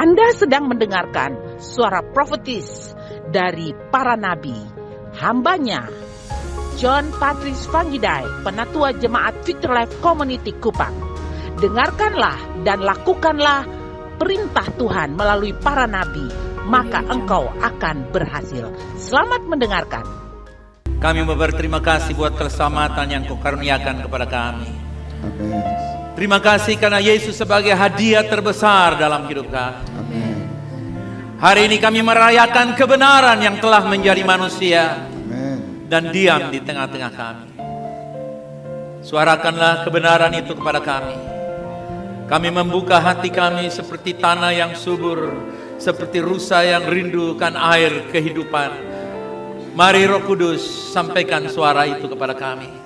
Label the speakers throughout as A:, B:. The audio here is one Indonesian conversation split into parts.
A: Anda sedang mendengarkan suara profetis dari para nabi, hambanya John Patrice Vanggidai, Penatua Jemaat Future Life Community Kupang. Dengarkanlah dan lakukanlah perintah Tuhan melalui para nabi, maka engkau akan berhasil. Selamat mendengarkan.
B: Kami berterima kasih buat keselamatan yang Kau karuniakan kepada kami.
C: Amin.
B: Terima kasih karena Yesus sebagai hadiah terbesar dalam hidup kami.
C: Amin.
B: Hari ini kami merayakan kebenaran yang telah menjadi manusia
C: Amin.
B: dan diam di tengah-tengah kami. Suarakanlah kebenaran itu kepada kami. Kami membuka hati kami seperti tanah yang subur, seperti rusa yang rindukan air kehidupan. Mari Roh Kudus sampaikan suara itu kepada kami.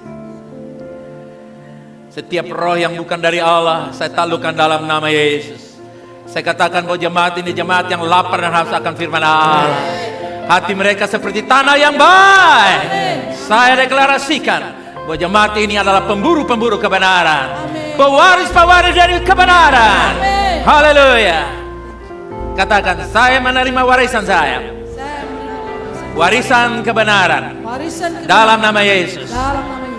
B: Setiap roh yang bukan dari Allah, saya taklukkan dalam nama Yesus. Saya katakan bahwa jemaat ini jemaat yang lapar dan haus akan firman Allah. Hati mereka seperti tanah yang baik. Saya deklarasikan bahwa jemaat ini adalah pemburu-pemburu kebenaran. Pewaris-pewaris dari kebenaran. Haleluya. Katakan, saya menerima warisan saya. Warisan kebenaran. Dalam nama Yesus.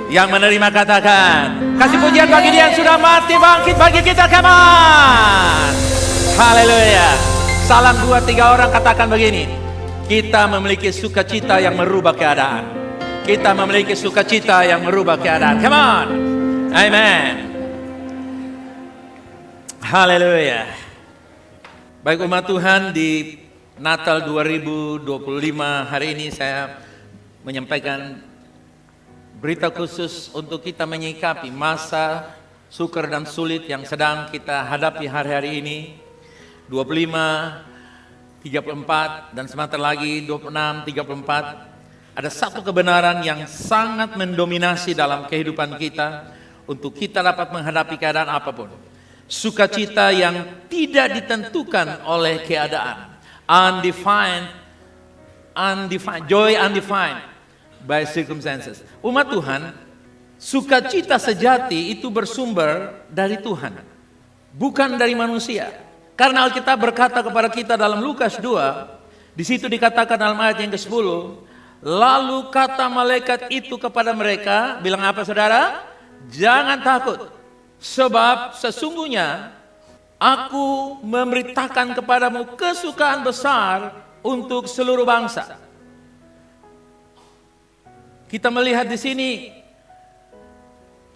B: Yang menerima katakan, kasih pujian bagi Dia yang sudah mati bangkit bagi kita, come on. Haleluya. Salam 2-3 orang katakan begini, kita memiliki sukacita yang merubah keadaan. Kita memiliki sukacita yang merubah keadaan, come on. Amen. Haleluya. Baik umat Tuhan, di Natal 2025 hari ini saya menyampaikan berita khusus untuk kita menyikapi masa sukar dan sulit yang sedang kita hadapi hari-hari ini. 25, 34, dan sebentar lagi 26, 34. Ada satu kebenaran yang sangat mendominasi dalam kehidupan kita untuk kita dapat menghadapi keadaan apapun. Sukacita yang tidak ditentukan oleh keadaan. Undefined, joy undefined by circumstances. Umat Tuhan, sukacita sejati itu bersumber dari Tuhan, bukan dari manusia. Karena Alkitab berkata kepada kita dalam Lukas 2, di situ dikatakan dalam ayat yang ke-10, lalu kata malaikat itu kepada mereka, bilang apa saudara? Jangan takut, sebab sesungguhnya aku memberitakan kepadamu kesukaan besar untuk seluruh bangsa. Kita melihat di sini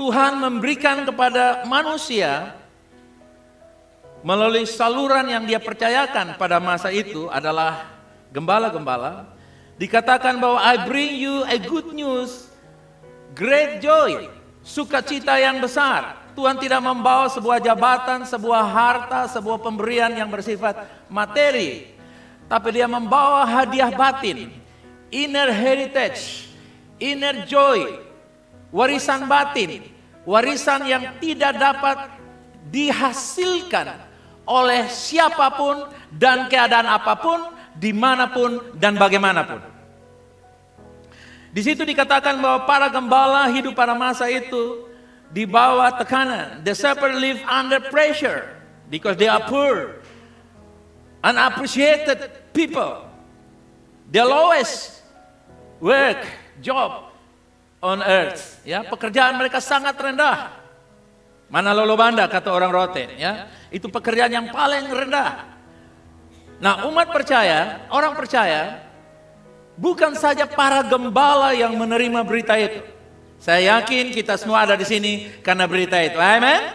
B: Tuhan memberikan kepada manusia melalui saluran yang Dia percayakan pada masa itu adalah gembala-gembala. Dikatakan bahwa I bring you a good news, great joy, sukacita yang besar. Tuhan tidak membawa sebuah jabatan, sebuah harta, sebuah pemberian yang bersifat materi, tapi Dia membawa hadiah batin, inner heritage, inner joy, warisan batin, warisan yang tidak dapat dihasilkan oleh siapapun dan keadaan apapun, dimanapun dan bagaimanapun. Di situ dikatakan bahwa para gembala hidup pada masa itu di bawah tekanan. The shepherd live under pressure because they are poor, unappreciated people. The lowest work job on earth, ya, pekerjaan mereka sangat rendah. Mana lolo banda kata orang Rote, ya, itu pekerjaan yang paling rendah. Nah, umat percaya, orang percaya, bukan saja para gembala yang menerima berita itu. Saya yakin kita semua ada di sini karena berita itu. Amen.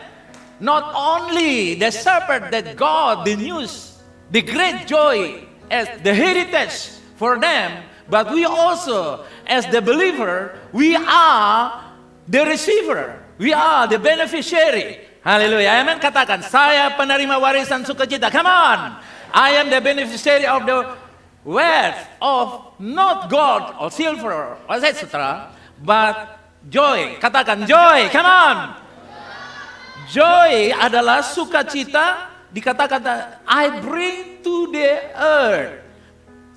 B: Not only the shepherd that God, the news, the great joy as the heritage for them, but we also, as the believer, we are the receiver. We are the beneficiary. Haleluya. Amen. Katakan, saya penerima warisan sukacita. Come on. I am the beneficiary of the wealth of not gold or silver or etc. But joy. Katakan joy. Come on. Joy adalah sukacita. Dikatakan, I bring to the earth.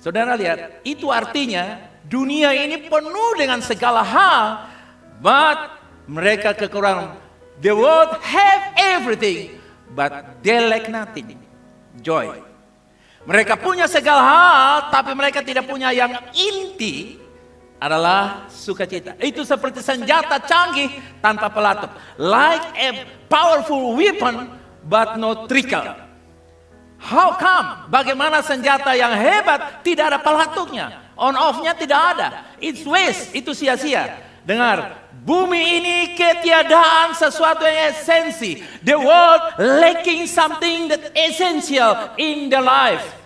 B: Saudara lihat, itu artinya dunia ini penuh dengan segala hal, but mereka kekurangan. The world have everything, but they lack nothing. Joy. Mereka punya segala hal, tapi mereka tidak punya yang inti adalah sukacita. Itu seperti senjata canggih tanpa pelatup. Like a powerful weapon, but no trickle. How come? Bagaimana senjata yang hebat tidak ada pelatupnya? On off-nya tidak ada. It's waste, itu sia-sia. Dengar, bumi ini ketiadaan sesuatu yang esensi. The world lacking something that essential in the life.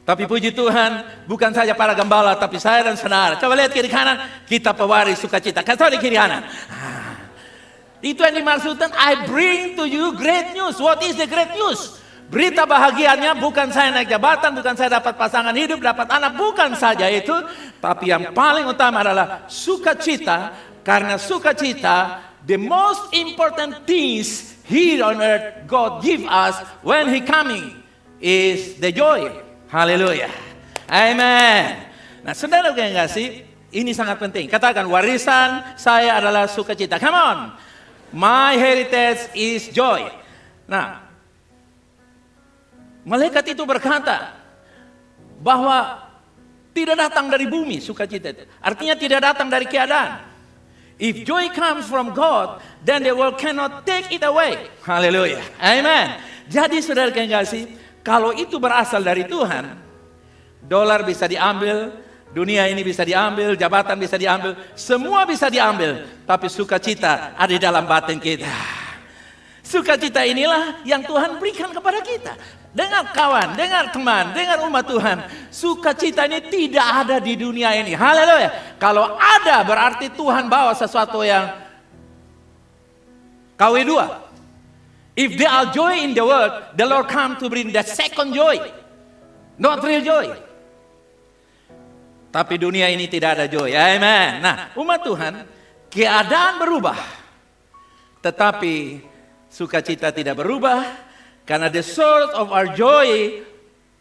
B: Tapi puji Tuhan, bukan saja para gembala, tapi saya dan saudara. Coba lihat kiri kanan, kita pewaris sukacita. Kasih di kiri kanan. Itu yang dimaksudkan, I bring to you great news. What is the great news? Berita bahagianya bukan saya naik jabatan, bukan saya dapat pasangan hidup, dapat anak, bukan saja itu. Tapi yang paling utama adalah sukacita. Karena sukacita, the most important things here on earth God give us when He coming is the joy. Haleluya. Amen. Nah, saudara yang kasih, ini sangat penting. Katakan, warisan saya adalah sukacita. Come on. My heritage is joy. Nah, malaikat itu berkata bahwa tidak datang dari bumi sukacita itu. Artinya tidak datang dari keadaan. If joy comes from God, then the world cannot take it away. Haleluya. Amen. Jadi saudara yang kasih, kalau itu berasal dari Tuhan, dolar bisa diambil, dunia ini bisa diambil, jabatan bisa diambil, semua bisa diambil. Tapi sukacita ada di dalam batin kita. Sukacita inilah yang Tuhan berikan kepada kita. Dengar kawan, dengar teman, dengar umat Tuhan. Sukacita ini tidak ada di dunia ini. Haleluya. Kalau ada berarti Tuhan bawa sesuatu yang KW2. If there are joy in the world, the Lord come to bring the second joy. Not real joy. Tapi dunia ini tidak ada joy. Amen. Nah, umat Tuhan, keadaan berubah. Tetapi sukacita tidak berubah. Karena the source of our joy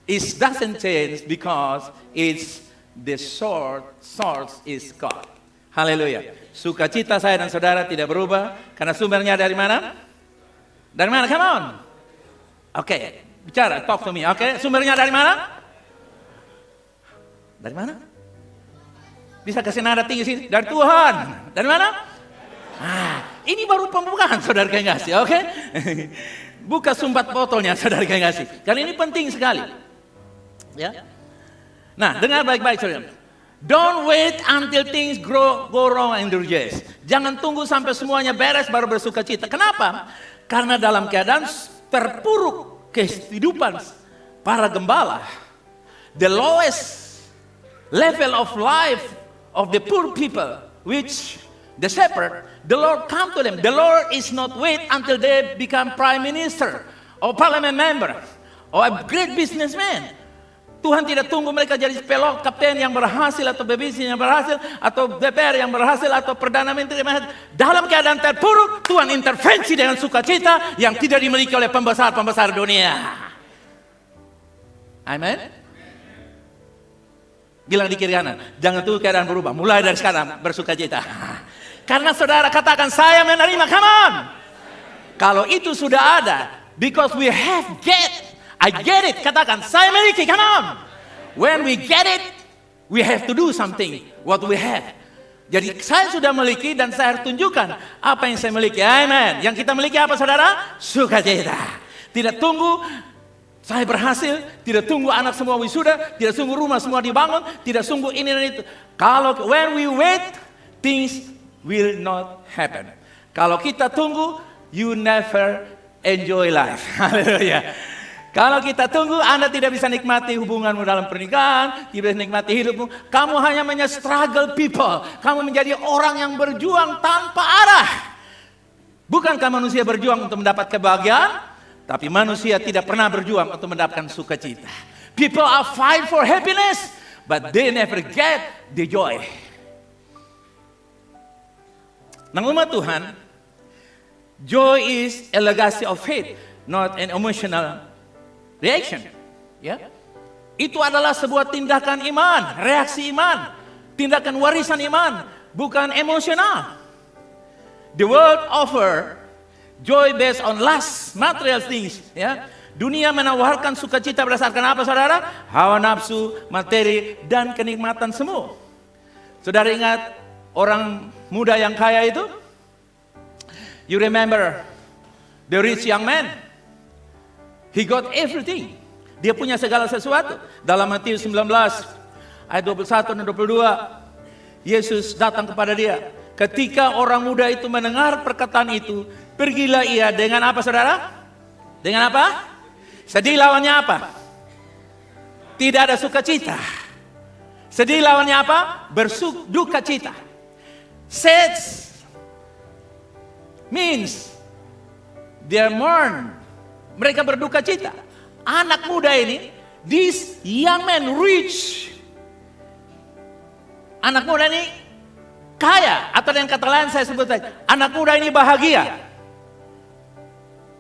B: doesn't change because it's the source is God. Haleluya. Sukacita saya dan saudara tidak berubah karena sumbernya dari mana? Dari mana? Come on. Oke, bicara, talk to me. Oke, sumbernya dari mana? Dari mana? Bisa kasih nada tinggi sini. Dari Tuhan. Dari mana? Ini baru pembukaan saudara yang kasih, oke? Buka sumbat botolnya saudara yang kasih. Karena ini penting sekali. Ya. Nah, dengar baik-baik saudara. Don't wait until things go wrong and rejoice. Jangan tunggu sampai semuanya beres baru bersuka cita. Kenapa? Karena dalam keadaan terpuruk kehidupan para gembala, the lowest level of life of the poor people, which the shepherd, the Lord come to them. The Lord is not wait until they become prime minister or parliament member or a great businessman. Tuhan tidak tunggu mereka jadi pelok kapten yang berhasil atau pebisnis yang berhasil atau DPR yang berhasil atau perdana menteri yang berhasil. Dalam keadaan terpuruk, Tuhan intervensi dengan sukacita yang tidak dimiliki oleh pembesar-pembesar dunia. Amin. Bilang di kiri kanan, jangan tunggu keadaan berubah. Mulai dari sekarang bersukacita. Karena saudara katakan saya menerima, come on. Kalau itu sudah ada, because we have I get it, katakan saya miliki, come on. When we get it, we have to do something what we have. Jadi saya sudah miliki dan saya harus tunjukkan apa yang saya miliki. Amen. Yang kita miliki apa saudara? Sukacita. Tidak tunggu saya berhasil, tidak tunggu anak semua wisuda, tidak tunggu rumah semua dibangun, tidak tunggu ini dan itu. Kalau when we wait, things will not happen. Kalau kita tunggu, you never enjoy life. Haleluya. Kalau kita tunggu, Anda tidak bisa nikmati hubunganmu dalam pernikahan, tidak bisa nikmati hidupmu. Kamu hanya struggle people. Kamu menjadi orang yang berjuang tanpa arah. Bukankah manusia berjuang untuk mendapat kebahagiaan? Tapi manusia tidak pernah berjuang untuk mendapatkan sukacita. People are fight for happiness, but they never get the joy. Nah, umat Tuhan, joy is a legacy of faith, not an emotional reaction. Ya, itu adalah sebuah tindakan iman, reaksi iman, tindakan warisan iman, bukan emosional. The world offer joy based on lust, material things. Ya, Dunia menawarkan sukacita berdasarkan apa, saudara? Hawa nafsu, materi, dan kenikmatan semu. Saudara ingat orang muda yang kaya itu? You remember the rich young man? He got everything. Dia punya segala sesuatu. Dalam Matius 19 ayat 21 dan 22, Yesus datang kepada dia. Ketika orang muda itu mendengar perkataan itu, pergilah ia dengan apa, saudara? Dengan apa? Sedih lawannya apa? Tidak ada sukacita. Sedih lawannya apa? Berduka cita. Sad means they mourn. Mereka berduka cita. Anak muda ini, this young man rich. Anak muda ini kaya, atau dengan kata lain saya sebut saja, anak muda ini bahagia.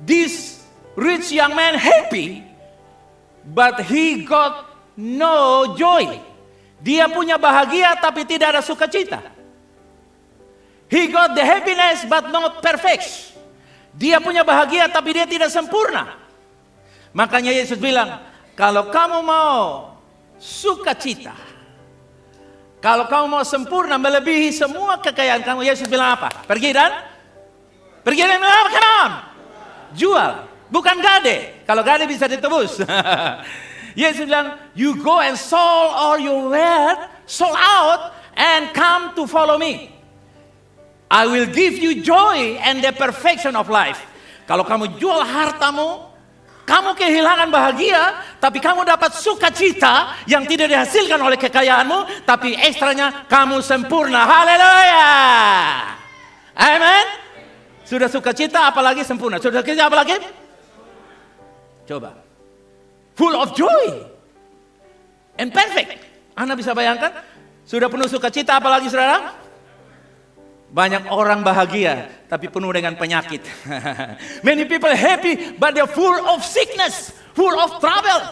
B: This rich young man happy, but he got no joy. Dia punya bahagia tapi tidak ada sukacita. He got the happiness but not perfect. Dia punya bahagia tapi dia tidak sempurna. Makanya Yesus bilang, kalau kamu mau sukacita, kalau kamu mau sempurna melebihi semua kekayaan kamu, Yesus bilang apa? Pergi dan apa? Come on. Jual. Bukan gade. Kalau gade bisa ditebus. Yesus bilang, you go and sold all your wealth, sold out, and come to follow me. I will give you joy and the perfection of life. Kalau kamu jual hartamu, kamu kehilangan bahagia, tapi kamu dapat sukacita yang tidak dihasilkan oleh kekayaanmu, tapi ekstranya kamu sempurna. Haleluya. Amen. Sudah sukacita, apalagi sempurna. Sudah sukacita, apalagi? Coba. Full of joy and perfect. Anda bisa bayangkan? Sudah penuh sukacita, apalagi saudara? Banyak orang bahagia, tapi penuh dengan penyakit. Many people happy, but they're full of sickness, full of trouble.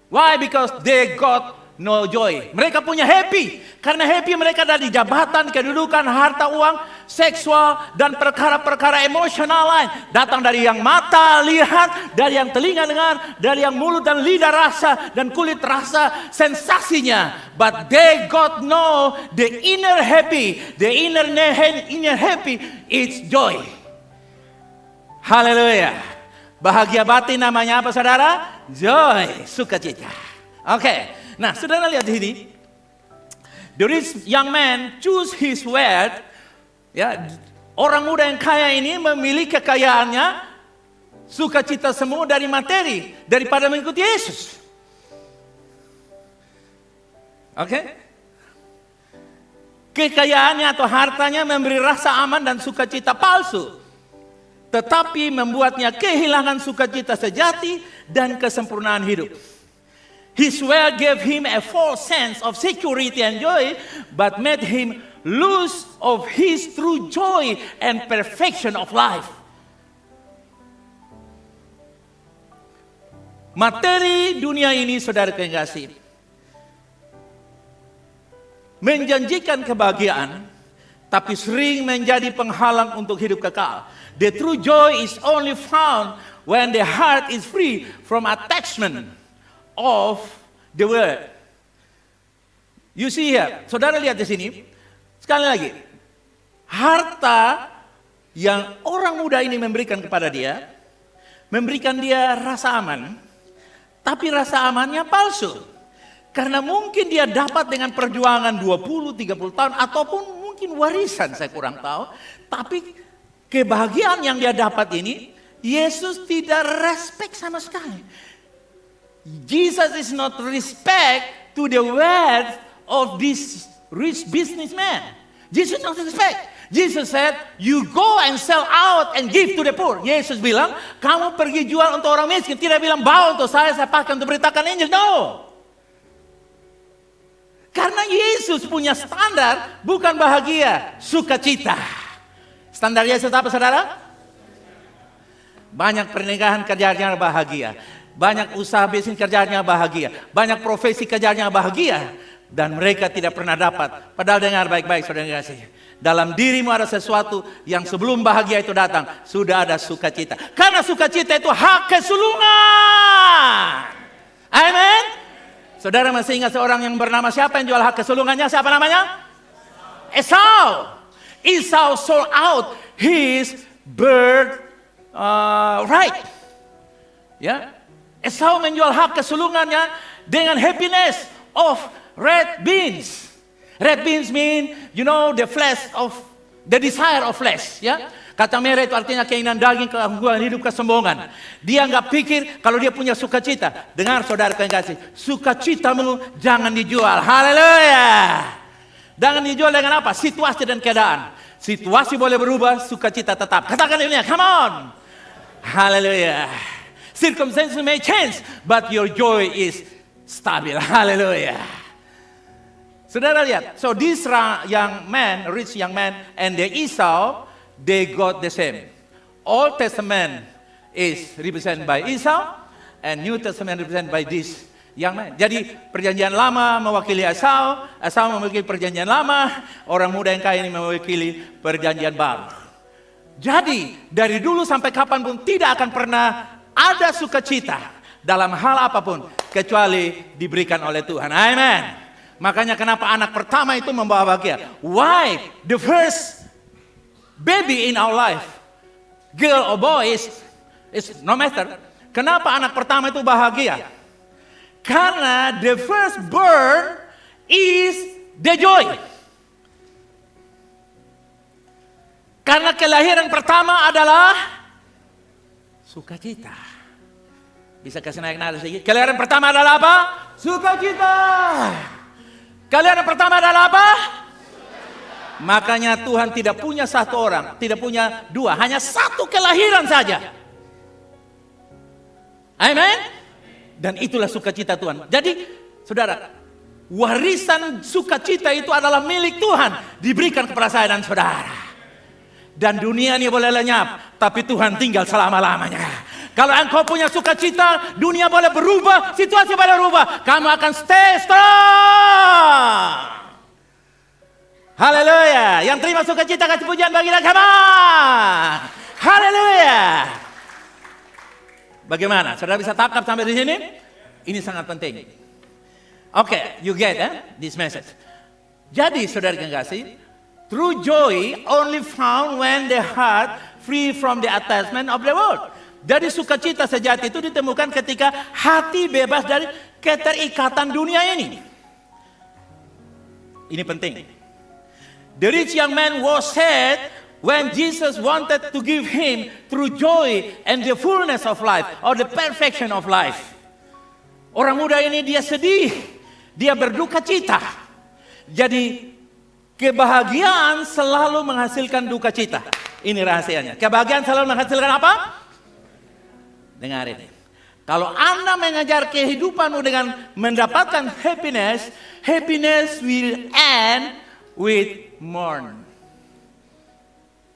B: Why? Because they got no joy. Mereka punya happy. Karena happy mereka dari jabatan, kedudukan, harta, uang, seksual, dan perkara-perkara emosional lain. Datang dari yang mata lihat, dari yang telinga dengar, dari yang mulut dan lidah rasa, dan kulit rasa sensasinya. But they got no the inner happy. The inner happy is joy. Haleluya. Bahagia batin namanya apa, saudara? Joy, sukacita. Oke. Nah, saudara lihat di sini. The rich young man choose his wealth. Ya, orang muda yang kaya ini memilih kekayaannya, sukacita semua dari materi, daripada mengikuti Yesus. Oke? Kekayaannya atau hartanya memberi rasa aman dan sukacita palsu, tetapi membuatnya kehilangan sukacita sejati dan kesempurnaan hidup. His wealth gave him a false sense of security and joy, but made him lose of his true joy and perfection of life. Materi dunia ini, saudara kekasih, menjanjikan kebahagiaan, tapi sering menjadi penghalang untuk hidup kekal. The true joy is only found when the heart is free from attachment of the world. You see here, saudara lihat di sini. Sekali lagi, harta yang orang muda ini memberikan kepada dia, memberikan dia rasa aman, tapi rasa amannya palsu. Karena mungkin dia dapat dengan perjuangan 20-30 tahun, ataupun mungkin warisan, saya kurang tahu. Tapi kebahagiaan yang dia dapat ini, Yesus tidak respect sama sekali. Jesus is not respect to the wealth of this rich businessman. Jesus not respect. Jesus said, you go and sell out and give to the poor. Yesus bilang, kamu pergi jual untuk orang miskin. Tidak bilang, bawa untuk saya pakai untuk beritakan Injil. No. Karena Yesus punya standar, bukan bahagia, sukacita. Standar Yesus apa, saudara? Banyak pernikahan kerjanya bahagia. banyak usaha bisnis kerjanya bahagia, banyak profesi kerjanya bahagia, dan mereka tidak pernah dapat. Padahal dengar baik-baik saudara yang kasih, dalam dirimu ada sesuatu yang sebelum bahagia itu datang, sudah ada sukacita. Karena sukacita itu hak kesulungan. Amin. Saudara masih ingat seorang yang bernama siapa yang jual hak kesulungannya? Siapa namanya? Esau. Esau sold out his bird right. Ya, Esau menjual hak kesulungannya dengan happiness of red beans. Red beans mean, you know, the flesh of the desire of flesh. Ya, kata merah itu artinya keinginan daging, keangguhan hidup, kesombongan. Dia nggak pikir kalau dia punya sukacita. Dengar saudara yang kasih, sukacitamu jangan dijual. Haleluya. Jangan dijual dengan apa? Situasi dan keadaan. Situasi boleh berubah, sukacita tetap. Katakan ini, come on. Haleluya. Circumstances may change, but your joy is stabil. Haleluya. Saudara lihat, so this young man, rich young man, and the Esau, they got the same. Old Testament is represented by Esau, and New Testament represented by this young man. Jadi perjanjian lama mewakili Esau, Esau mewakili perjanjian lama, orang muda yang kaya ini mewakili perjanjian baru. Jadi dari dulu sampai kapanpun tidak akan pernah ada sukacita dalam hal apapun kecuali diberikan oleh Tuhan. Amen. Makanya kenapa anak pertama itu membawa bahagia. Why? The first baby in our life, girl or boy is no matter. Kenapa anak pertama itu bahagia? Karena the first born is the joy. Karena kelahiran pertama adalah sukacita. Bisa kasih naik nada sedikit. Kelahiran pertama adalah apa? Sukacita. Kelahiran pertama adalah apa? Sukacita. Makanya Tuhan tidak punya satu orang, tidak punya dua, hanya satu kelahiran saja. Amen. Dan itulah sukacita Tuhan. Jadi, saudara, warisan sukacita itu adalah milik Tuhan, diberikan kepada saya dan saudara. Dan dunia ini boleh lenyap, tapi Tuhan tinggal selama-lamanya. Kalau engkau punya sukacita, dunia boleh berubah, situasi boleh berubah, kamu akan stay strong. Haleluya. Yang terima sukacita kasih pujian bagi dia, come on. Haleluya. Bagaimana? Saudara bisa tangkap sampai di sini? Ini sangat penting. Okay, you get this message. Jadi saudara yang kasih, true joy only found when the heart free from the attachment of the world. Jadi sukacita sejati itu ditemukan ketika hati bebas dari keterikatan dunia ini. Ini penting. The rich young man was sad when Jesus wanted to give him true joy and the fullness of life or the perfection of life. Orang muda ini dia sedih, dia berduka cita. Jadi kebahagiaan selalu menghasilkan duka cita. Ini rahasianya. Kebahagiaan selalu menghasilkan apa? Dengarin. Kalau Anda mengajar kehidupanmu dengan mendapatkan happiness, happiness will end with mourn.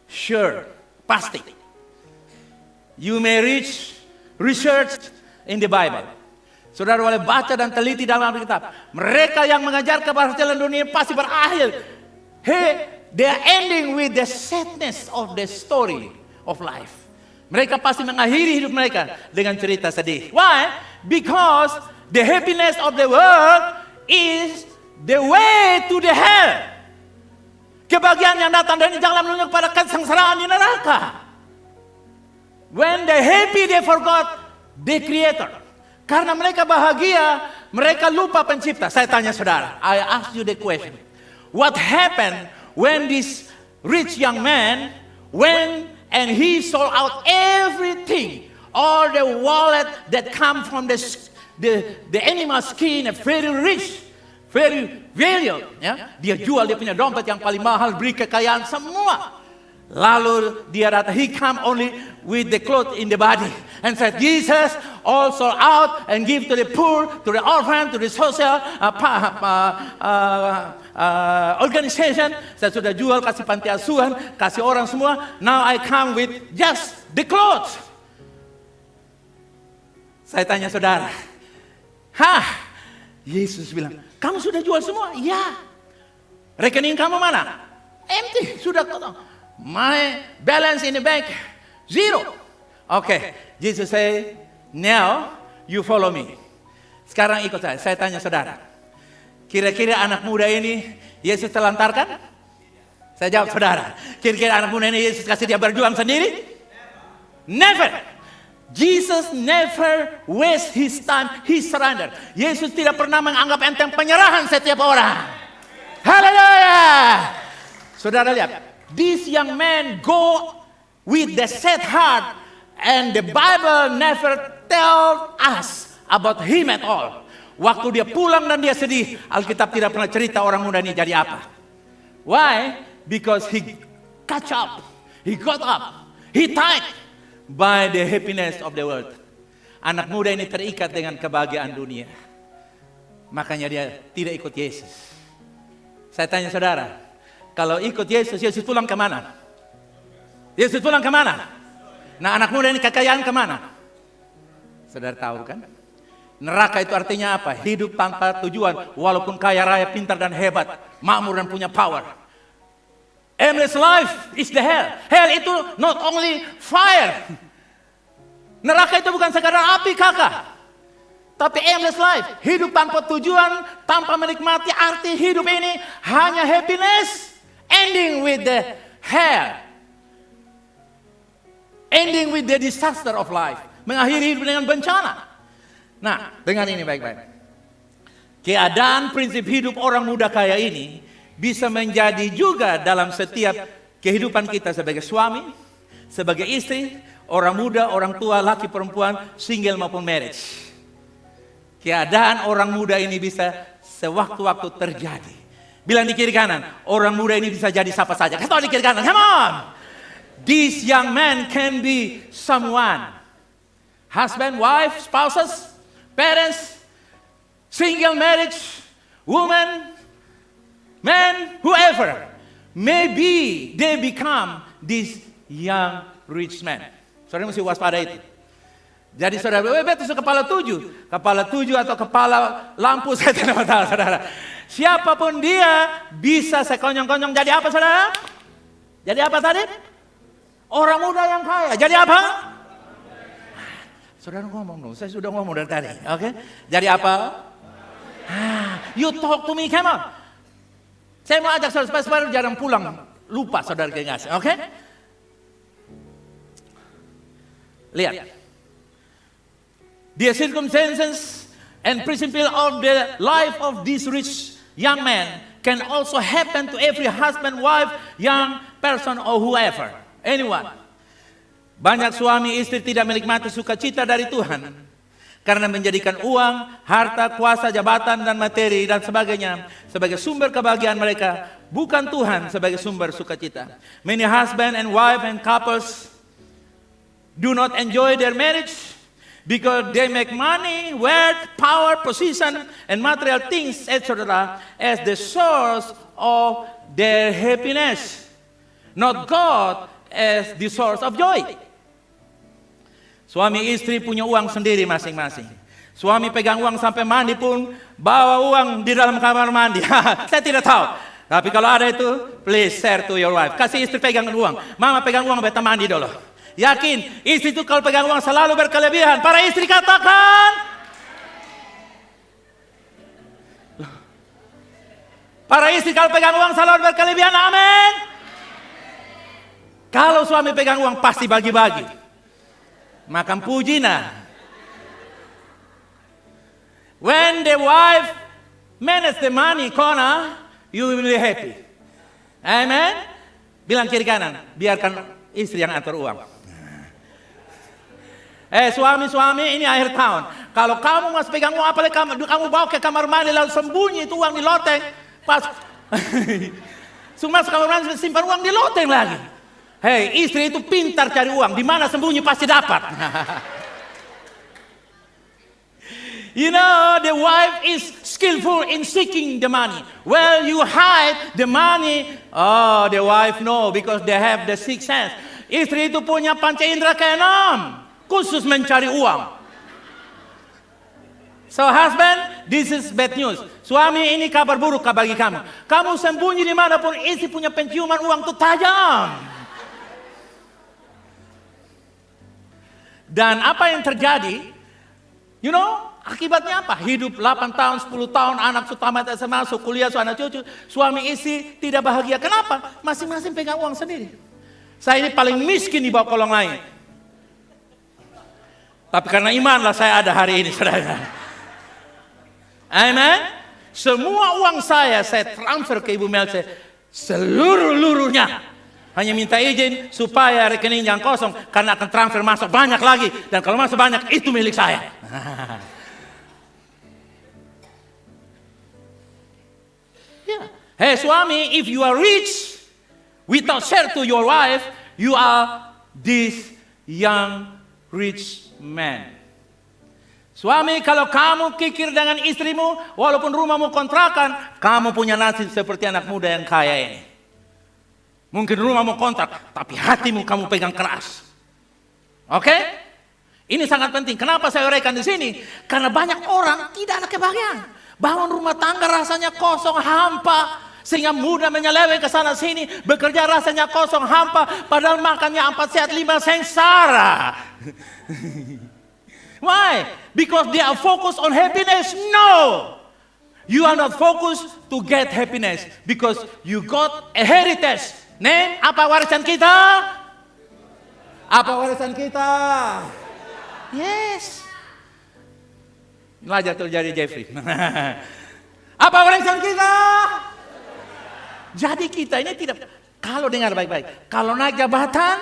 B: Sure, pasti. You may research in the Bible. Saudara boleh baca dan teliti dalam Alkitab. Mereka yang mengajar keberhasilan dunia pasti berakhir. They are ending with the sadness of the story of life. Mereka pasti mengakhiri hidup mereka dengan cerita sedih. Why? Because the happiness of the world is the way to the hell. Kebahagiaan yang datang dari jalan menuju kepada kesengsaraan di neraka. When they happy, they forgot the Creator. Karena mereka bahagia, mereka lupa pencipta. Saya tanya saudara, I ask you the question. What happened when this rich young man went and he sold out everything, all the wallet that come from the animal skin, very rich, very valuable. Ya? Dia jual, dia punya dompet yang paling mahal, beri kekayaan semua. Lalu dia datang, he come only with the cloth in the body. And said, Jesus all sold out and give to the poor, to the orphan, to the social organization. Saya sudah jual, kasih panti asuhan, kasih orang semua. Now I come with just the clothes. Saya tanya saudara, hah? Yesus bilang, kamu sudah jual semua? Ya. Rekening kamu mana? Empty, sudah kosong. My balance in the bank, 0. Okay, Jesus say, now you follow me. Sekarang ikut saya. Saya tanya saudara, kira-kira anak muda ini Yesus telantarkan? Saya jawab saudara, kira-kira anak muda ini Yesus kasih dia berjuang sendiri? Never. Jesus never waste his time, he surrender. Yesus tidak pernah menganggap enteng penyerahan setiap orang. Haleluya. Saudara lihat, this young man go with the sad heart, and the Bible never tell us about him at all. Waktu dia pulang dan dia sedih, Alkitab tidak pernah cerita orang muda ini jadi apa. Why? Because he catch up, he got up, he tied by the happiness of the world. Anak muda ini terikat dengan kebahagiaan dunia. Makanya dia tidak ikut Yesus. Saya tanya saudara, kalau ikut Yesus, Yesus pulang ke mana? Yesus pulang ke mana? Nah, anak muda ini kekayaan ke mana? Saudara tahu kan? Neraka itu artinya apa? Hidup tanpa tujuan, walaupun kaya raya, pintar dan hebat, makmur dan punya power. Aimless life is the hell. Hell itu not only fire. Neraka itu bukan sekadar api kakak. Tapi aimless life. Hidup tanpa tujuan, tanpa menikmati arti hidup ini. Hanya happiness. Ending with the hell. Ending with the disaster of life. Mengakhiri hidup dengan bencana. Nah, dengan ini baik-baik. Keadaan prinsip hidup orang muda kaya ini bisa menjadi juga dalam setiap kehidupan kita sebagai suami, sebagai istri, orang muda, orang tua, laki, perempuan, single maupun marriage. Keadaan orang muda ini bisa sewaktu-waktu terjadi. Bilang di kiri kanan, orang muda ini bisa jadi siapa saja. Kata di kiri kanan, come on. This young man can be someone. Husband, wife, spouses, parents, single marriage, woman, man, whoever, maybe they become this young rich man. Saudara mesti waspada itu. Jadi saudara, betul kepala 7 atau kepala lampu, saya tidak tahu saudara. Siapapun dia bisa sekonyong-konyong jadi apa saudara? Jadi apa tadi? Orang muda yang kaya. Jadi apa? Saudara ngomong dong, saya sudah ngomong dari tadi. Oke? Jadi apa? You talk to me, come on. Saya mau ajak saudara jarang pulang, lupa saudara keingat, oke? Lihat, the circumstances and principle of the life of this rich young man can also happen to every husband, wife, young person, or whoever, anyone. Banyak suami istri tidak menikmati sukacita dari Tuhan karena menjadikan uang, harta, kuasa, jabatan, dan materi, dan sebagainya sebagai sumber kebahagiaan mereka, bukan Tuhan sebagai sumber sukacita. Many husband and wife and couples do not enjoy their marriage because they make money, wealth, power, position, and material things, etc. as the source of their happiness, not God as the source of joy. Suami istri punya uang sendiri masing-masing. Suami pegang uang sampai mandi pun bawa uang di dalam kamar mandi. Saya tidak tahu. Tapi kalau ada itu, please share to your wife. Kasih istri pegang uang. Mama pegang uang, beta mandi dulu. Yakin, istri itu kalau pegang uang selalu berkelebihan. Para istri katakan. Para istri kalau pegang uang selalu berkelebihan, amin. Kalau suami pegang uang pasti bagi-bagi. Makan puji nah. When the wife manage the money corner, you will be happy. Amen. Bilang kiri kanan, biarkan istri yang atur uang. Suami-suami ini akhir tahun. Kalau kamu masih pegang uang, apalagi kamu bawa ke kamar mandi lalu sembunyi itu uang di loteng, pas semua kamar mandi simpan uang di loteng lagi. Hei, istri itu pintar cari uang. Di mana sembunyi pasti dapat. You know, the wife is skillful in seeking the money. Well, you hide the money. Oh, the wife know because they have the sixth sense. Istri itu punya panca indera ke-6, khusus mencari uang. So husband, this is bad news. Suami, ini kabar buruk bagi kamu. Kamu sembunyi dimanapun, istri punya penciuman uang tuh tajam. Dan apa yang terjadi? You know, akibatnya apa? Hidup 8 tahun, 10 tahun, anak sudah tamat SMA, sudah kuliah, sudah anak cucu. Suami istri tidak bahagia. Kenapa? Masing-masing pegang uang sendiri. Saya ini paling miskin di bawah kolong langit. Tapi karena imanlah saya ada hari ini, saudara. Amen. Semua uang saya transfer ke Ibu Melce, seluruh-luruhnya. Hanya minta izin supaya rekening jangan kosong, karena akan transfer masuk banyak lagi. Dan kalau masuk banyak, itu milik saya. Yeah. Hey suami, if you are rich, without share to your wife, you are this young rich man. Suami, kalau kamu kikir dengan istrimu, walaupun rumahmu kontrakan, kamu punya nasib seperti anak muda yang kaya ini. Mungkin rumahmu kontrak, tapi hatimu kamu pegang keras. Oke? Ini sangat penting. Kenapa saya uraikan di sini? Karena banyak orang tidak ada kebahagiaan. Bangun rumah tangga rasanya kosong, hampa. Sehingga mudah menyeleweng ke sana sini. Bekerja rasanya kosong, hampa. Padahal makannya 4 sehat 5 sengsara. Why? Because they are focused on happiness? No! You are not focused to get happiness. Because you got a heritage. Nen, apa warisan kita? Apa warisan kita? Yes. Belajar tuh jadi Jeffrey. Apa warisan kita? Jadi kita ini tidak, kalau dengar baik-baik, kalau naik jabatan,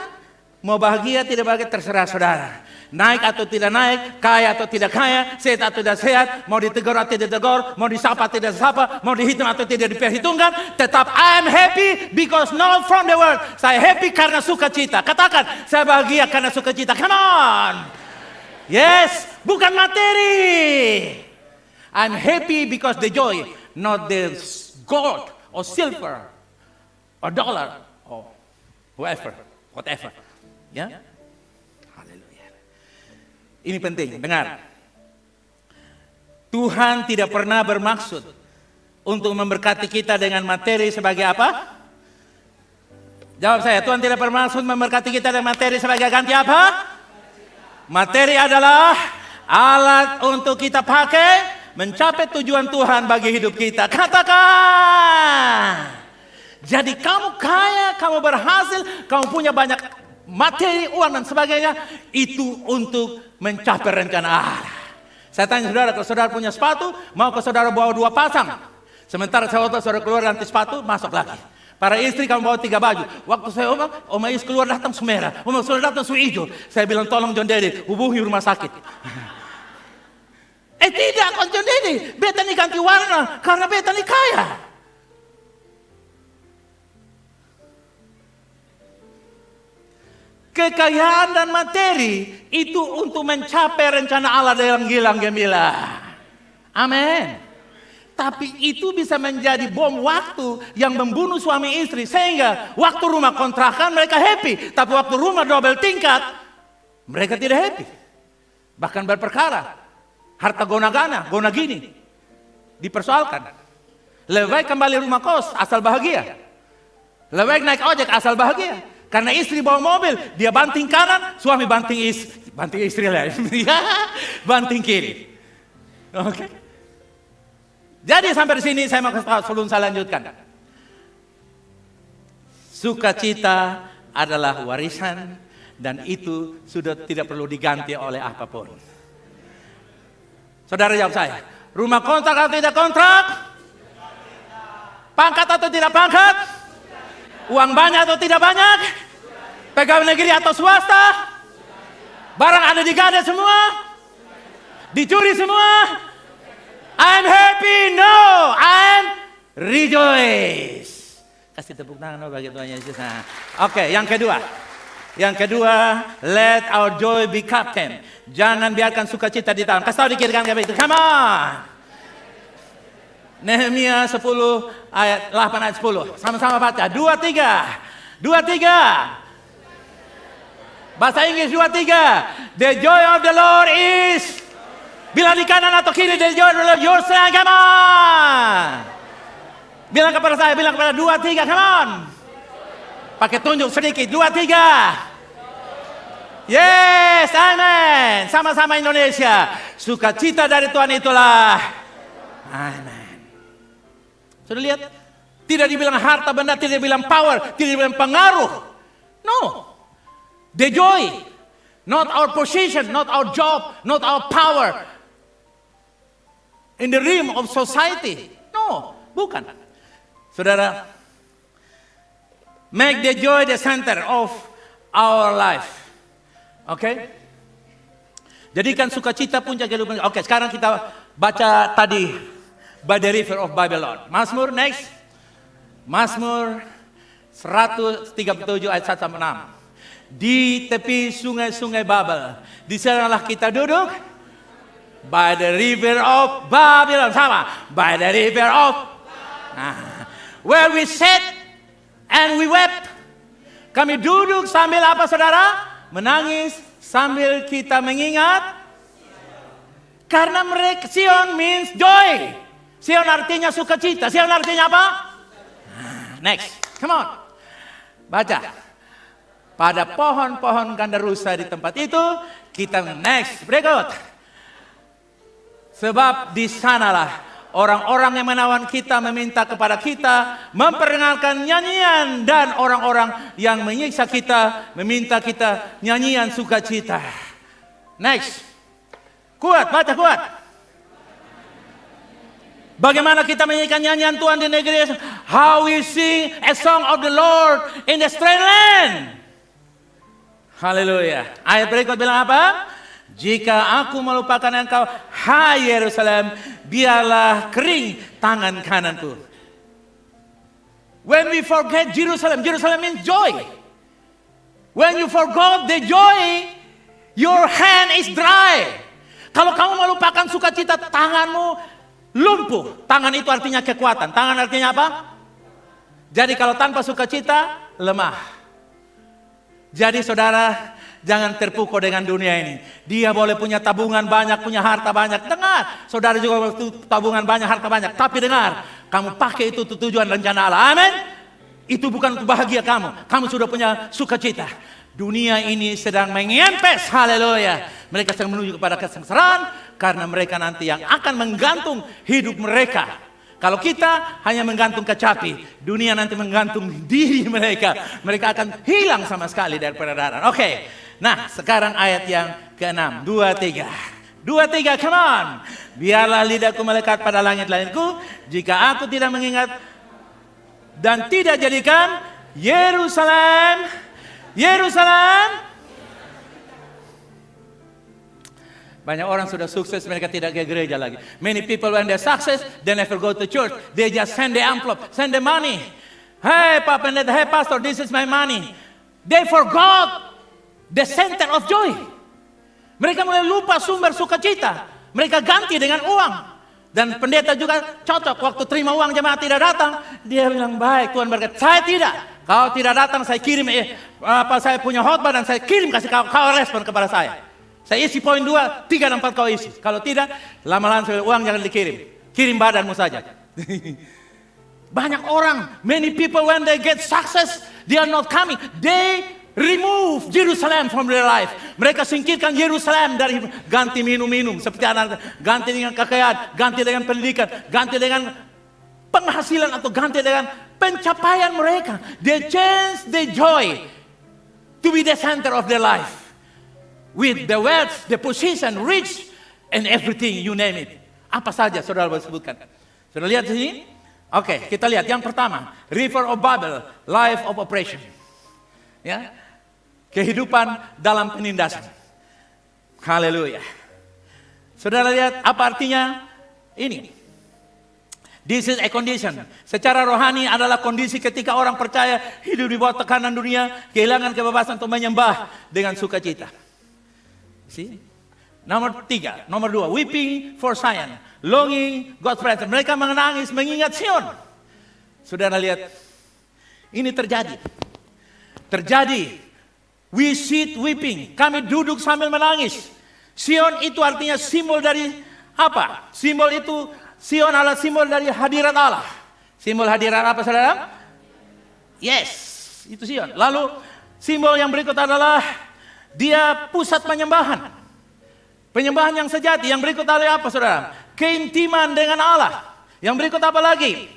B: mau bahagia tidak bahagia terserah saudara. Naik atau tidak naik, kaya atau tidak kaya, sehat atau tidak sehat, mau ditegur atau tidak ditegur, mau disapa atau tidak disapa, mau dihitung atau tidak diperhitungkan, tetap I am happy because not from the world. Saya happy karena sukacita. Katakan, saya bahagia karena sukacita. Come on. Yes, bukan materi. I'm happy because the joy, not the gold or silver or dollar or whatever. Ya. Ini penting, dengar. Tuhan tidak pernah bermaksud untuk memberkati kita dengan materi sebagai apa? Jawab saya, Tuhan tidak bermaksud memberkati kita dengan materi sebagai ganti apa? Materi adalah alat untuk kita pakai mencapai tujuan Tuhan bagi hidup kita. Katakan. Jadi kamu kaya, kamu berhasil, kamu punya banyak materi, uang dan sebagainya, itu untuk mencapai rencana Allah. Saya tanya saudara, kalau saudara punya sepatu, mau ke saudara bawa 2 pasang. Sementara saudara keluar ganti sepatu, masuk lagi. Para istri kamu bawa 3 baju. Waktu saya Om Ais keluar datang su merah, Om Ais datang su hijau. Saya bilang tolong John Deddy, hubungi rumah sakit. Tidak, John Deddy, beta nih ganti warna karena beta nih kaya. Kekayaan dan materi itu untuk mencapai rencana Allah dalam gilang gemilang. Amin. Tapi itu bisa menjadi bom waktu yang membunuh suami istri. Sehingga waktu rumah kontrakan mereka happy. Tapi waktu rumah double tingkat mereka tidak happy. Bahkan berperkara. Harta gona gini. Dipersoalkan. Lebih baik kembali rumah kos asal bahagia. Lebih baik naik ojek asal bahagia. Karena istri bawa mobil, dia banting kanan, suami banting istri lah. Banting kiri. Oke. Jadi sampai di sini saya mau kasih tahu sebelum saya lanjutkan. Sukacita adalah warisan dan itu sudah tidak perlu diganti oleh apapun. Saudara jawab saya, rumah kontrak atau tidak kontrak? Pangkat atau tidak pangkat? Uang banyak atau tidak banyak? Pegawai negeri atau swasta? Barang ada digade semua? Dicuri semua? I'm happy? No, I'm rejoice. Kasih tepuk tangan bagi Tuhan Yesus. Nah, oke, yang kedua. Yang kedua, let our joy be captain. Jangan biarkan sukacita ditahan. Kasih tahu di kiri kanan itu. Come on. Nehemia 10 ayat 8 ayat 10. Sama-sama baca. 2, 3. Bahasa Inggris 2, 3. The joy of the Lord is. Bilang di kanan atau kiri, the joy of the Lord your strength. Come on. Bilang kepada saya, bilang kepada 2, 3, come on. Pakai tunjuk sedikit, 2, 3. Yes, amen. Sama-sama Indonesia. Sukacita dari Tuhan itulah. Amen. Sudah lihat? Tidak dibilang harta benda, tidak dibilang power, tidak dibilang pengaruh. No. The joy. Not our position, not our job, not our power. In the realm of society. No, bukan. Saudara, make the joy the center of our life. Oke? Jadikan sukacita puncak kehidupan. Oke, sekarang kita baca tadi By the River of Babylon. Mazmur next. Mazmur 137 ayat 1 sampai 6. Di tepi sungai-sungai Babel, di sanalah kita duduk. By the river of Babylon, sama. By the river of where we sat and we wept. Kami duduk sambil apa saudara? Menangis sambil kita mengingat. Karena mereka, Sion means joy. Sion artinya sukacita. Sion artinya apa? Next, come on. Baca. Pada pohon-pohon gandarusa di tempat itu, kita next, berikut. Sebab di sanalah orang-orang yang menawan kita meminta kepada kita, memperdengarkan nyanyian, dan orang-orang yang menyiksa kita meminta kita nyanyian sukacita. Next. Kuat, baca kuat. Bagaimana kita menyanyikan nyanyian Tuhan di negeri? How we sing a song of the Lord in the strange land. Haleluya. Ayat berikut bilang apa? Jika aku melupakan engkau, hai Yerusalem, biarlah kering tangan kananku. When we forget Jerusalem, Jerusalem means joy. When you forgot the joy, your hand is dry. Kalau kamu melupakan sukacita, tanganmu lumpuh. Tangan itu artinya kekuatan. Tangan artinya apa? Jadi kalau tanpa sukacita, lemah. Jadi saudara, jangan terpukau dengan dunia ini. Dia boleh punya tabungan banyak, punya harta banyak. Dengar, saudara juga boleh tabungan banyak, harta banyak. Tapi dengar, kamu pakai itu untuk tujuan rencana Allah. Amin. Itu bukan untuk bahagia kamu. Kamu sudah punya sukacita. Dunia ini sedang mengempes, haleluya. Mereka sedang menuju kepada kesengsaraan karena mereka nanti yang akan menggantung hidup mereka. Kalau kita hanya menggantung kecapi, dunia nanti menggantung diri mereka. Mereka akan hilang sama sekali dari peredaran. Oke. Nah, sekarang ayat yang ke-6. 2, 3. 2, 3, come on. Biarlah lidahku melekat pada langit-langitku, jika aku tidak mengingat dan tidak jadikan Yerusalem. Yerusalem. Banyak orang sudah sukses, mereka tidak ke gereja lagi. Many people when they're success, they never go to church. They just send the envelope, send the money. Hey, Papa, hey, Pastor, this is my money. They forgot the center of joy. Mereka mulai lupa sumber sukacita. Mereka ganti dengan uang. Dan pendeta juga cocok. Waktu terima uang jemaat tidak datang, dia bilang, baik Tuhan berkata, saya tidak. Kau tidak datang, saya kirim. Saya punya khotbah dan saya kirim kasih kau respon kepada saya. Saya isi poin 2, 3 dan 4 kau isi. Kalau tidak, lama-lama uang jangan dikirim. Kirim badanmu saja. Banyak orang, many people when they get success, they are not coming. They remove Jerusalem from their life. Mereka singkirkan Yerusalem dari ganti minum-minum. Seperti anak, ganti dengan kekayaan, ganti dengan pendidikan, ganti dengan penghasilan atau ganti dengan pencapaian mereka. They change the joy to be the center of their life. With the wealth, the position, rich, and everything, you name it. Apa saja saudara boleh sebutkan. Sudah lihat di sini? Oke, kita lihat yang pertama. River of Babel, life of oppression. Ya, kehidupan dalam penindasan. Haleluya. Saudara lihat apa artinya ini? This is a condition. Secara rohani adalah kondisi ketika orang percaya hidup di bawah tekanan dunia, kehilangan kebebasan untuk menyembah dengan sukacita. See? Nomor 3, nomor 2, weeping for Zion, longing God's presence. Mereka menangis mengingat Sion. Saudara lihat, ini terjadi. Terjadi. We sit weeping. Kami duduk sambil menangis. Sion itu artinya simbol dari apa? Simbol itu, Sion adalah simbol dari hadirat Allah. Simbol hadirat apa saudara? Yes, itu Sion. Lalu simbol yang berikut adalah dia pusat penyembahan. Penyembahan yang sejati. Yang berikut adalah apa saudara? Keintiman dengan Allah. Yang berikut apa lagi?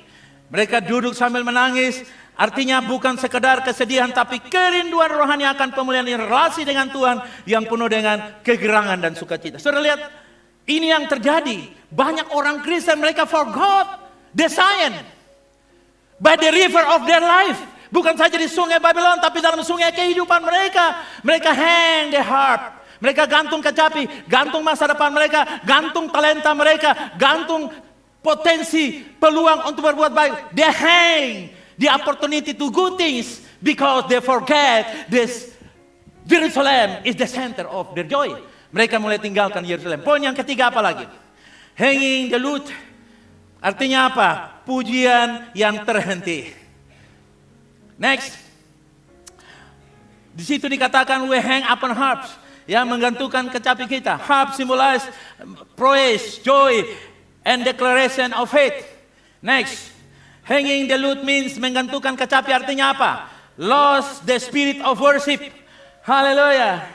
B: Mereka duduk sambil menangis. Artinya bukan sekedar kesedihan, tapi kerinduan rohani akan pemulihan relasi dengan Tuhan yang penuh dengan kegerangan dan sukacita. Saudara lihat, ini yang terjadi. Banyak orang Kristen mereka forgot the science by the river of their life. Bukan saja di sungai Babylon, tapi dalam sungai kehidupan mereka. Mereka hang the harp. Mereka gantung kecapi, gantung masa depan mereka, gantung talenta mereka, gantung potensi, peluang untuk berbuat baik. They hang the opportunity to good things because they forget this Jerusalem is the center of their joy. Mereka mulai tinggalkan Yerusalem. Poin yang ketiga apa lagi? Hanging the lute. Artinya apa? Pujian yang terhenti. Next. Di situ dikatakan we hang upon harps. Ya, menggantungkan kecapi kita. Harp symbolize praise, joy, and declaration of faith. Next. Hanging the lute means menggantungkan kecapi artinya apa? Lost the spirit of worship. Hallelujah.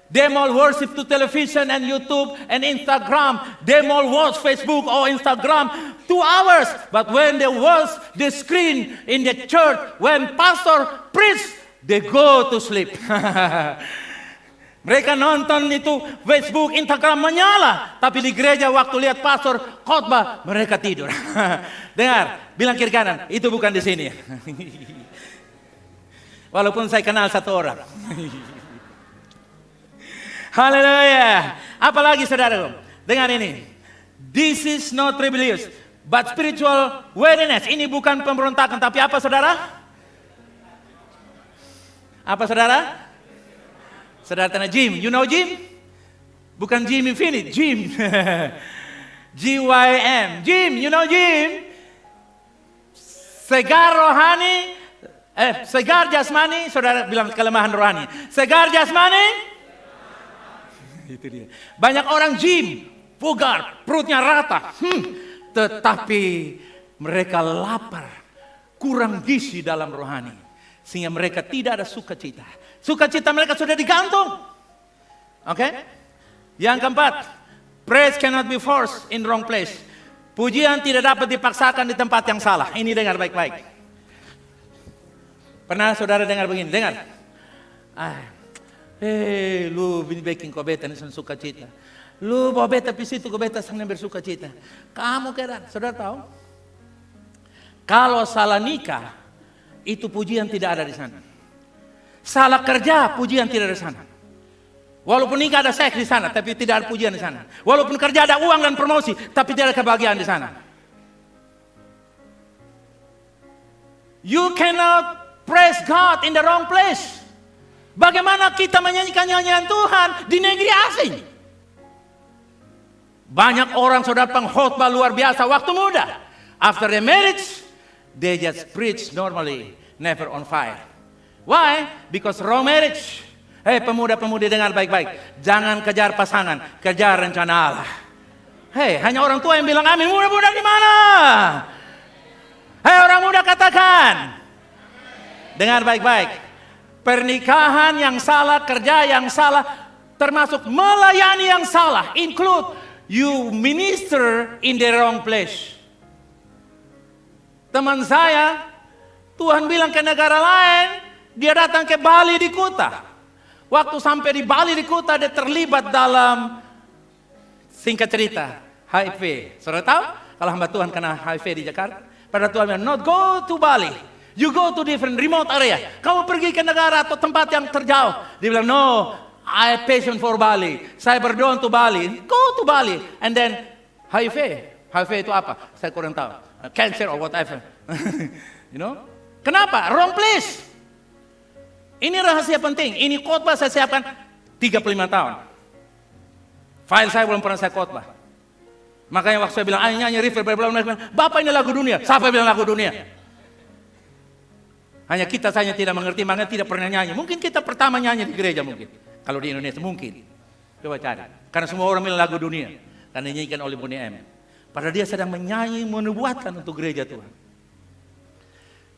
B: Them all worship to television and YouTube and Instagram. Them all watch Facebook or Instagram 2 hours. But when they watch the screen in the church, when pastor preach, they go to sleep. Mereka nonton itu Facebook, Instagram menyala. Tapi di gereja waktu lihat pastor khotbah, mereka tidur. Dengar, bilang kiri kanan, itu bukan di sini. Walaupun saya kenal satu orang. Haleluya. Apalagi saudara, dengar ini. This is not rebellious, but spiritual weariness. Ini bukan pemberontakan, tapi apa saudara? Apa saudara? Saudara tanya gym, you know gym? Bukan gym infinite, gym. GYM, gym, you know gym? Segar rohani, segar jasmani, saudara bilang kelemahan rohani. Segar jasmani? Itu dia. Banyak orang gym, bugar, perutnya rata. Tetapi mereka lapar, kurang gizi dalam rohani. Sehingga mereka tidak ada sukacita. Sukacita mereka sudah digantung. Oke? Yang keempat, praise cannot be forced in wrong place. Pujian tidak dapat dipaksakan di tempat yang salah. Ini dengar baik-baik. Pernah saudara dengar begini? Dengar. Lu bikin kau beta nih sukacita. Lu bawa beta pisitu kau beta senang bersukacita. Kamu kira, saudara tahu? Kalau salah nikah, itu pujian tidak ada di sana. Salah kerja, pujian tidak ada di sana. Walaupun nikah ada seks di sana, tapi tidak ada pujian di sana. Walaupun kerja ada uang dan promosi, tapi tidak ada kebahagiaan di sana. You cannot praise God in the wrong place. Bagaimana kita menyanyikan nyanyian Tuhan di negeri asing? Banyak orang saudara pengkhotbah luar biasa waktu muda. After the marriage, they just preach normally, never on fire. Why? Because wrong marriage. Hei pemuda-pemudi dengar baik-baik. Jangan kejar pasangan, kejar rencana Allah. Hei, hanya orang tua yang bilang amin. Muda-muda di mana? Hei orang muda katakan. Dengar baik-baik. Pernikahan yang salah, kerja yang salah, termasuk melayani yang salah. Include you minister in the wrong place. Teman saya, Tuhan bilang ke negara lain, dia datang ke Bali di Kuta. Waktu sampai di Bali di Kuta, dia terlibat dalam, singkat cerita, HIV. Saudara tahu? Kalau hamba Tuhan kena HIV di Jakarta, pada Tuhan bilang, not go to Bali. You go to different remote area. Kamu pergi ke negara atau tempat yang terjauh. Dia bilang, no, I passion for Bali. Saya berdoa untuk Bali. Go to Bali. And then, HIV. HIV itu apa? Saya kurang tahu. Cancer or whatever. You know? Kenapa? Wrong place. Ini rahasia penting. Ini khotbah saya siapkan 35 tahun. File saya belum pernah saya khotbah. Makanya waktu saya bilang, ayo nyanyi river, Bapak ini lagu dunia. Siapa bilang lagu dunia? Hanya kita saja tidak mengerti, makanya tidak pernah nyanyi. Mungkin kita pertama nyanyi di gereja mungkin. Kalau di Indonesia mungkin. Coba cari. Karena semua orang bilang lagu dunia. Karena dinyanyikan oleh Bonnie M. Padahal dia sedang menyanyi, menubuatkan untuk gereja Tuhan.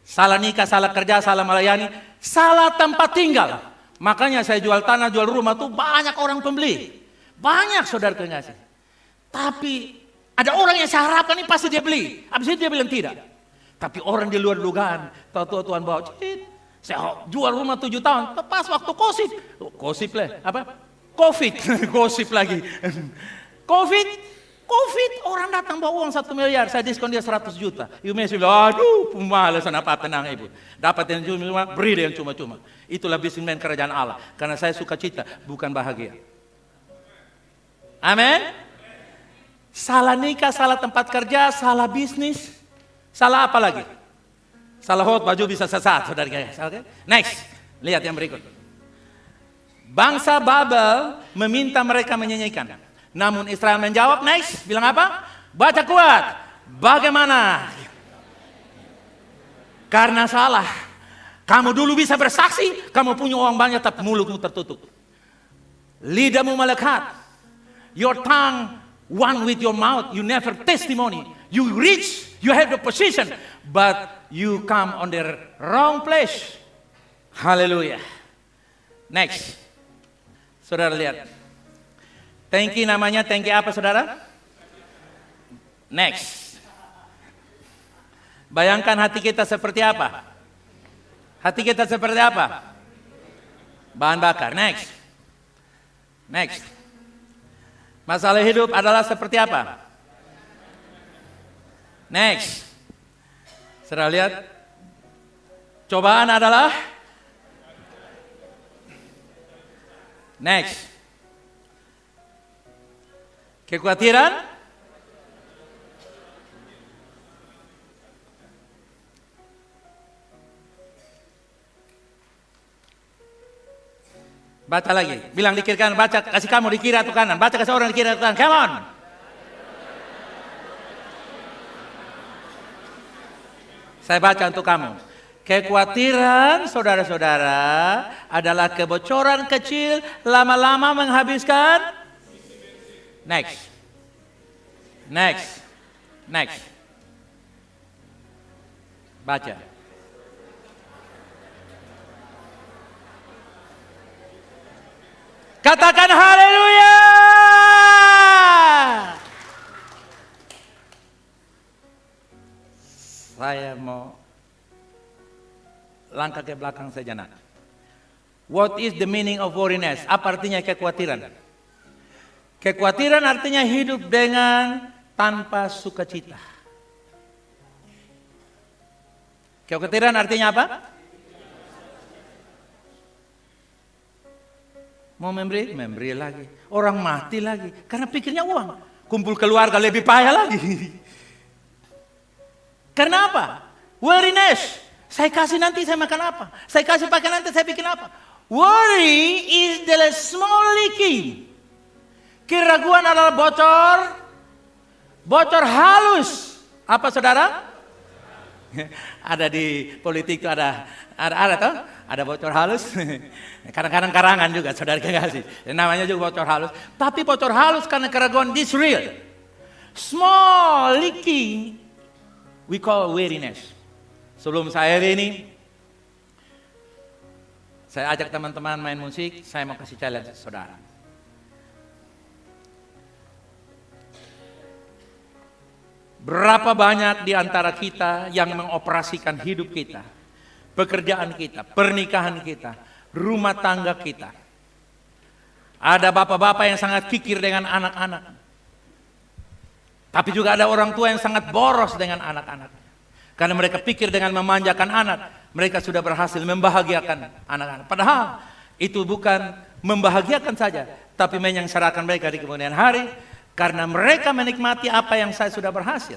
B: Salah nikah, salah kerja, salah melayani, salah tempat tinggal. Makanya saya jual tanah, jual rumah tuh banyak orang pembeli. Banyak saudara kekasih. Tapi ada orang yang saya harapkan ini pasti dia beli. Habis itu dia bilang tidak. Tapi orang di luar dugaan. Tahu-tahu Tuhan bawa, saya jual rumah 7 tahun. Pas waktu Covid lah. Apa? Covid. Gosip lagi. Covid, orang datang bawa uang 1 miliar, saya diskon dia 100 juta. Ibu Messi bilang, aduh pemalasan apa, tenang ibu. Dapat yang cuma, beri dia yang cuma-cuma. Itulah bisnismen kerajaan Allah. Karena saya suka cita, bukan bahagia. Amin. Salah nikah, salah tempat kerja, salah bisnis. Salah apa lagi? Salah hot, baju bisa sesat, saudara. Okay? Next, lihat yang berikut. Bangsa Babel meminta mereka menyanyikan. Namun Israel menjawab, next, bilang apa? Baca kuat. Bagaimana? Karena salah. Kamu dulu bisa bersaksi, kamu punya uang banyak tapi mulutmu tertutup. Lidahmu melekat. Your tongue one with your mouth, you never testimony. You reach, you have the position, but you come on the wrong place. Haleluya. Next. Saudara lihat. Tangki namanya tangki apa saudara? Next. Bayangkan hati kita seperti apa? Hati kita seperti apa? Bahan bakar. Next. Next. Masalah hidup adalah seperti apa? Next. Saudara lihat. Cobaan adalah? Next. Kekhawatiran? Baca lagi. Bilang di kiri kanan. Baca. Kasih kamu di kiri atau kanan. Baca kasih orang di kiri atau kanan. Come on. Saya baca untuk kamu. Kekhawatiran saudara-saudara adalah kebocoran kecil lama-lama menghabiskan. Next. Next. Next. Baca. Katakan haleluya. Saya mau langkah ke belakang sejenak. What is the meaning of worriness? Apa artinya kekhawatiran? Kekhawatiran artinya hidup dengan tanpa sukacita. Kekhawatiran artinya apa? Mau memberi lagi. Orang mati lagi. Karena pikirnya uang. Kumpul keluarga lebih payah lagi. Karena apa? Worriness. Saya kasih nanti saya makan apa? Saya kasih pakai nanti saya bikin apa? Worry is the small leaking. Keraguan adalah bocor halus. Apa saudara? Ada di politik itu ada toh? Ada bocor halus. Kadang-kadang karangan juga saudara kasih. Namanya juga bocor halus. Tapi bocor halus karena keraguan this real. Small leaking we call weariness. Sebelum saya ini saya ajak teman-teman main musik, saya mau kasih challenge saudara. Berapa banyak di antara kita yang mengoperasikan hidup kita, pekerjaan kita, pernikahan kita, rumah tangga kita. Ada bapak-bapak yang sangat kikir dengan anak-anak. Tapi juga ada orang tua yang sangat boros dengan anak-anak. Karena mereka pikir dengan memanjakan anak, mereka sudah berhasil membahagiakan anak-anak. Padahal itu bukan membahagiakan saja, tapi menyengsarakan mereka di kemudian hari. Karena mereka menikmati apa yang saya sudah berhasil.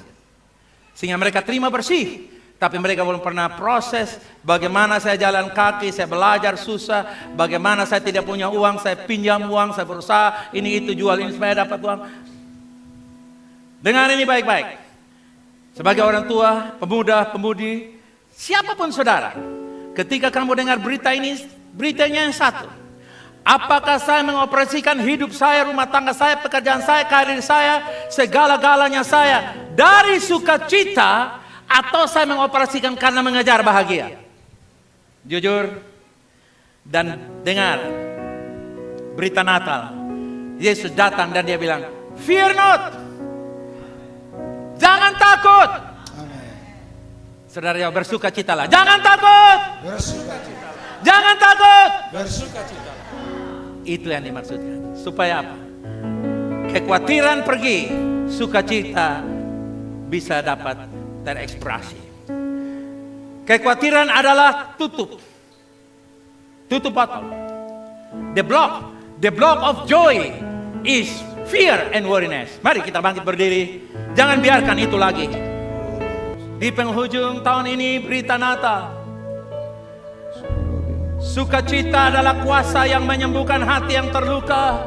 B: Sehingga mereka terima bersih. Tapi mereka belum pernah proses bagaimana saya jalan kaki, saya belajar susah. Bagaimana saya tidak punya uang, saya pinjam uang, saya berusaha. Ini itu jual ini supaya dapat uang. Dengar ini baik-baik. Sebagai orang tua, pemuda, pemudi, siapapun saudara. Ketika kamu dengar berita ini, beritanya yang satu. Apakah saya mengoperasikan hidup saya, rumah tangga saya, pekerjaan saya, karir saya, segala-galanya saya dari sukacita, atau saya mengoperasikan karena mengejar bahagia? Jujur dan dengar berita Natal. Yesus datang dan dia bilang, "Fear not." Jangan takut. Saudara, bersukacitalah. Jangan takut.
C: Bersukacitalah.
B: Jangan takut.
C: Bersukacitalah.
B: Itu yang dimaksudkan. Supaya apa? Kekhawatiran pergi, sukacita bisa dapat terekspresi. Kekhawatiran adalah tutup botol. The block of joy is fear and worriness. Mari kita bangkit berdiri. Jangan biarkan itu lagi. Di penghujung tahun ini berita Natal. Sukacita adalah kuasa yang menyembuhkan hati yang terluka.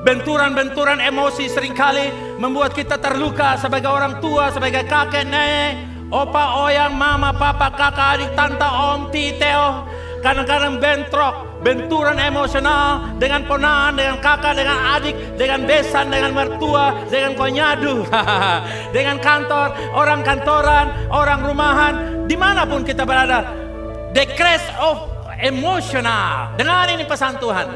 B: Benturan-benturan emosi seringkali membuat kita terluka sebagai orang tua, sebagai kakek, nenek, opa, oyang, mama, papa, kakak, adik, tante, om, tio. Kadang-kadang benturan emosional dengan ponakan, dengan kakak, dengan adik, dengan besan, dengan mertua, dengan konyadu, dengan kantor, orang kantoran, orang rumahan, dimanapun kita berada. The crash of emosional. Dengar ini pesan Tuhan.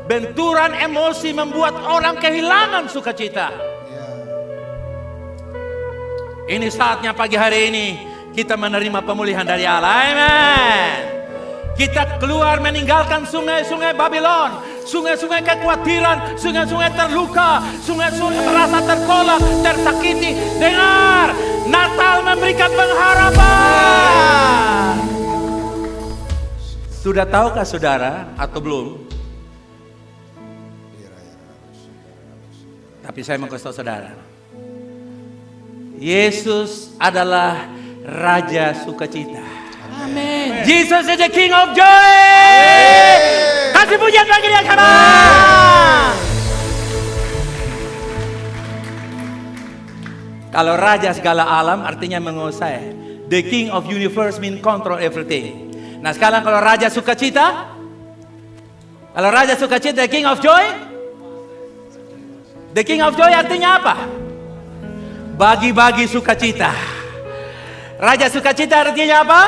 B: Benturan emosi membuat orang kehilangan sukacita. Ini saatnya pagi hari ini kita menerima pemulihan dari Allah. Amen. Kita keluar meninggalkan sungai-sungai Babylon, sungai-sungai kekhawatiran, sungai-sungai terluka, sungai-sungai merasa terkolak, tersakiti. Dengar, Natal memberikan pengharapan. Sudah tahukah saudara atau belum? Tapi saya mau kasih tahu saudara, Yesus adalah Raja Sukacita.
A: Amin.
B: Jesus is the King of Joy. Kasih pujian bagi dia, kanan. Kalau Raja segala alam artinya menguasai. The King of Universe mean control everything. Nah sekarang kalau Raja Sukacita, the King of Joy, the King of Joy artinya apa? Bagi-bagi sukacita. Raja Sukacita artinya apa?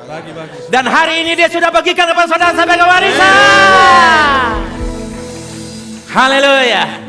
B: Bagi-bagi. Dan hari ini dia sudah bagikan kepada saudara sebagai warisan. Haleluya.